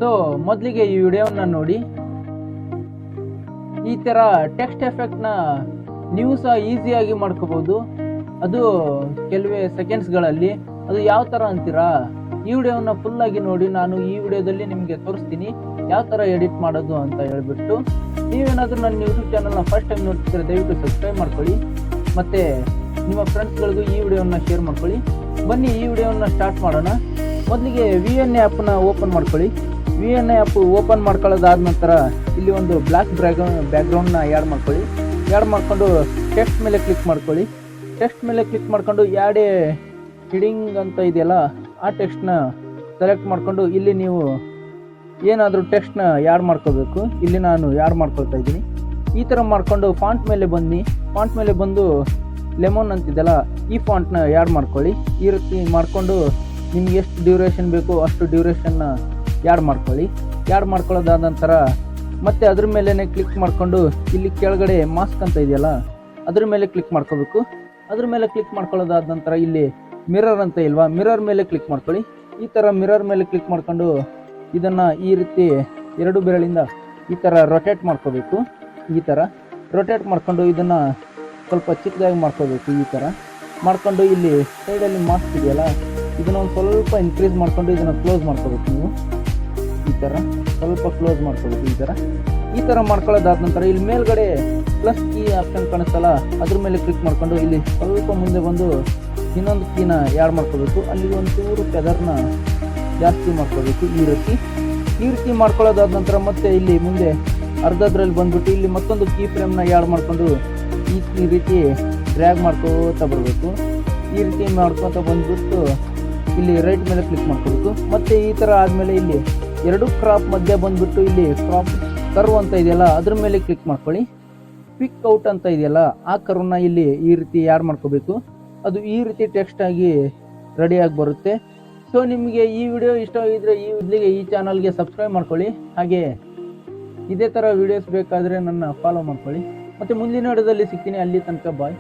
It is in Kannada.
ಸೊ ಮೊದಲಿಗೆ ಈ ವಿಡಿಯೋನ ನೋಡಿ. ಈ ಥರ ಟೆಕ್ಸ್ಟ್ ಎಫೆಕ್ಟ್ನ ನೀವು ಸಹ ಈಸಿಯಾಗಿ ಮಾಡ್ಕೋಬೋದು, ಅದು ಕೆಲವೇ ಸೆಕೆಂಡ್ಸ್ಗಳಲ್ಲಿ. ಅದು ಯಾವ ಥರ ಅಂತೀರಾ? ಈ ವಿಡಿಯೋನ ಫುಲ್ಲಾಗಿ ನೋಡಿ. ನಾನು ಈ ವಿಡಿಯೋದಲ್ಲಿ ನಿಮಗೆ ತೋರಿಸ್ತೀನಿ ಯಾವ ಥರ ಎಡಿಟ್ ಮಾಡೋದು ಅಂತ ಹೇಳ್ಬಿಟ್ಟು. ನೀವೇನಾದರೂ ನನ್ನ ಯೂಟ್ಯೂಬ್ ಚಾನಲ್ನ ಫಸ್ಟ್ ಟೈಮ್ ನೋಡ್ತಿದ್ರೆ ದಯವಿಟ್ಟು ಸಬ್ಸ್ಕ್ರೈಬ್ ಮಾಡ್ಕೊಳ್ಳಿ, ಮತ್ತು ನಿಮ್ಮ ಫ್ರೆಂಡ್ಸ್ಗಳಿಗೂ ಈ ವಿಡಿಯೋನ ಶೇರ್ ಮಾಡ್ಕೊಳ್ಳಿ. ಬನ್ನಿ ಈ ವಿಡಿಯೋನ ಸ್ಟಾರ್ಟ್ ಮಾಡೋಣ. ಮೊದಲಿಗೆ VN ಆ್ಯಪನ್ನ ಓಪನ್ ಮಾಡ್ಕೊಳ್ಳಿ. VN ಆ್ಯಪ್ ಓಪನ್ ಮಾಡ್ಕೊಳ್ಳೋದಾದ ನಂತರ ಇಲ್ಲಿ ಒಂದು ಬ್ಲ್ಯಾಕ್ ಬ್ಯಾಕ್ಗ್ರೌಂಡ್ನ ಆ್ಯಡ್ ಮಾಡ್ಕೊಳ್ಳಿ. ಆ್ಯಡ್ ಮಾಡಿಕೊಂಡು ಟೆಕ್ಸ್ಟ್ ಮೇಲೆ ಕ್ಲಿಕ್ ಮಾಡ್ಕೊಳ್ಳಿ. ಟೆಕ್ಸ್ಟ್ ಮೇಲೆ ಕ್ಲಿಕ್ ಮಾಡ್ಕೊಂಡು ಆ್ಯಡ್ ಹೆಡಿಂಗ್ ಅಂತ ಇದೆಯಲ್ಲ, ಆ ಟೆಕ್ಸ್ಟ್ನ ಸೆಲೆಕ್ಟ್ ಮಾಡಿಕೊಂಡು ಇಲ್ಲಿ ನೀವು ಏನಾದರೂ ಟೆಕ್ಸ್ಟ್ನ ಆ್ಯಡ್ ಮಾಡ್ಕೋಬೇಕು. ಇಲ್ಲಿ ನಾನು ಆ್ಯಡ್ ಮಾಡ್ಕೊಳ್ತಾ ಇದ್ದೀನಿ. ಈ ಥರ ಮಾಡಿಕೊಂಡು ಫಾಂಟ್ ಮೇಲೆ ಬನ್ನಿ. ಫಾಂಟ್ ಮೇಲೆ ಬಂದು ಲೆಮನ್ ಅಂತಿದೆಯಲ್ಲ, ಈ ಫಾಂಟ್ನ ಆ್ಯಡ್ ಮಾಡ್ಕೊಳ್ಳಿ. ಈ ರೀತಿ ಮಾಡಿಕೊಂಡು ನಿಮ್ಗೆ ಎಷ್ಟು ಡ್ಯೂರೇಷನ್ ಬೇಕು ಅಷ್ಟು ಡ್ಯೂರೇಷನ್ನ ಆ್ಯಡ್ ಮಾಡ್ಕೊಳ್ಳಿ. ಆ್ಯಡ್ ಮಾಡ್ಕೊಳ್ಳೋದಾದ ನಂತರ ಮತ್ತೆ ಅದ್ರ ಮೇಲೇ ಕ್ಲಿಕ್ ಮಾಡಿಕೊಂಡು ಇಲ್ಲಿ ಕೆಳಗಡೆ ಮಾಸ್ಕ್ ಅಂತ ಇದೆಯಲ್ಲ, ಅದ್ರ ಮೇಲೆ ಕ್ಲಿಕ್ ಮಾಡ್ಕೋಬೇಕು. ಅದ್ರ ಮೇಲೆ ಕ್ಲಿಕ್ ಮಾಡ್ಕೊಳ್ಳೋದಾದ ನಂತರ ಇಲ್ಲಿ ಮಿರರ್ ಅಂತ ಇಲ್ವಾ, ಮಿರರ್ ಮೇಲೆ ಕ್ಲಿಕ್ ಮಾಡ್ಕೊಳ್ಳಿ. ಈ ಥರ ಮಿರರ್ ಮೇಲೆ ಕ್ಲಿಕ್ ಮಾಡ್ಕೊಂಡು ಇದನ್ನು ಈ ರೀತಿ ಎರಡು ಬೆರಳಿಂದ ಈ ಥರ ರೊಟೇಟ್ ಮಾಡ್ಕೋಬೇಕು. ಈ ಥರ ರೊಟೇಟ್ ಮಾಡ್ಕೊಂಡು ಇದನ್ನು ಸ್ವಲ್ಪ ಚಿಕ್ಕದಾಗಿ ಮಾಡ್ಕೋಬೇಕು. ಈ ಥರ ಮಾಡ್ಕೊಂಡು ಇಲ್ಲಿ ಸೈಡಲ್ಲಿ ಮಾಸ್ಕ್ ಇದೆಯಲ್ಲ, ಇದನ್ನು ಒಂದು ಸ್ವಲ್ಪ ಇನ್ಕ್ರೀಸ್ ಮಾಡ್ಕೊಂಡು ಇದನ್ನು ಕ್ಲೋಸ್ ಮಾಡ್ಕೋಬೇಕು. ನೀವು ಈ ಥರ ಸ್ವಲ್ಪ ಕ್ಲೋಸ್ ಮಾಡ್ಕೋಬೇಕು. ಈ ಥರ ಮಾಡ್ಕೊಳ್ಳೋದಾದ ನಂತರ ಇಲ್ಲಿ ಮೇಲ್ಗಡೆ ಪ್ಲಸ್ ಕೀ ಆಪ್ಷನ್ ಕಾಣಿಸ್ತಲ್ಲ, ಅದ್ರ ಮೇಲೆ ಕ್ಲಿಕ್ ಮಾಡ್ಕೊಂಡು ಇಲ್ಲಿ ಸ್ವಲ್ಪ ಮುಂದೆ ಬಂದು ಇನ್ನೊಂದು ಕೀನ ಆ್ಯಡ್ ಮಾಡ್ಕೋಬೇಕು. ಅಲ್ಲಿ ಒಂಚೂರು ಫೆದರ್ನ ಜಾಸ್ತಿ ಮಾಡ್ಕೋಬೇಕು. ಈ ರೀತಿ ಮಾಡ್ಕೊಳ್ಳೋದಾದ ನಂತರ ಮತ್ತೆ ಇಲ್ಲಿ ಮುಂದೆ ಅರ್ಧದ್ರಲ್ಲಿ ಬಂದ್ಬಿಟ್ಟು ಇಲ್ಲಿ ಮತ್ತೊಂದು ಕೀ ಫ್ರೇಮ್ನ ಆ್ಯಡ್ ಮಾಡಿಕೊಂಡು ಈ ರೀತಿ ಡ್ರ್ಯಾಗ್ ಮಾಡ್ಕೋತಾ ಬರಬೇಕು. ಈ ರೀತಿ ಮಾಡ್ಕೊತ ಬಂದ್ಬಿಟ್ಟು ಇಲ್ಲಿ ರೈಟ್ ಮೇಲೆ ಕ್ಲಿಕ್ ಮಾಡ್ಕೋಬೇಕು. ಮತ್ತು ಈ ಥರ ಆದಮೇಲೆ ಇಲ್ಲಿ ಎರಡು ಕ್ರಾಪ್ ಮಧ್ಯೆ ಬಂದುಬಿಟ್ಟು ಇಲ್ಲಿ ಕ್ರಾಪ್ ಕರ್ವ್ ಅಂತ ಇದೆಯಲ್ಲ, ಅದ್ರ ಮೇಲೆ ಕ್ಲಿಕ್ ಮಾಡ್ಕೊಳ್ಳಿ. ಪಿಕ್ ಔಟ್ ಅಂತ ಇದೆಯಲ್ಲ, ಆ ಕರ್ವ್ನ ಇಲ್ಲಿ ಈ ರೀತಿ ಆ್ಯಡ್ ಮಾಡ್ಕೋಬೇಕು. ಅದು ಈ ರೀತಿ ಟೆಕ್ಸ್ಟ್ ಆಗಿ ರೆಡಿಯಾಗಿ ಬರುತ್ತೆ. ಸೊ ನಿಮಗೆ ಈ ವಿಡಿಯೋ ಇಷ್ಟವಾಗಿದ್ದರೆ ಈ ಚಾನಲ್ಗೆ ಸಬ್ಸ್ಕ್ರೈಬ್ ಮಾಡ್ಕೊಳ್ಳಿ. ಹಾಗೆ ಇದೇ ಥರ ವೀಡಿಯೋಸ್ ಬೇಕಾದರೆ ನನ್ನ ಫಾಲೋ ಮಾಡ್ಕೊಳ್ಳಿ. ಮತ್ತು ಮುಂದಿನ ವಿಡಿಯೋದಲ್ಲಿ ಸಿಗ್ತೀನಿ. ಅಲ್ಲಿ ತನಕ ಬಾಯ್.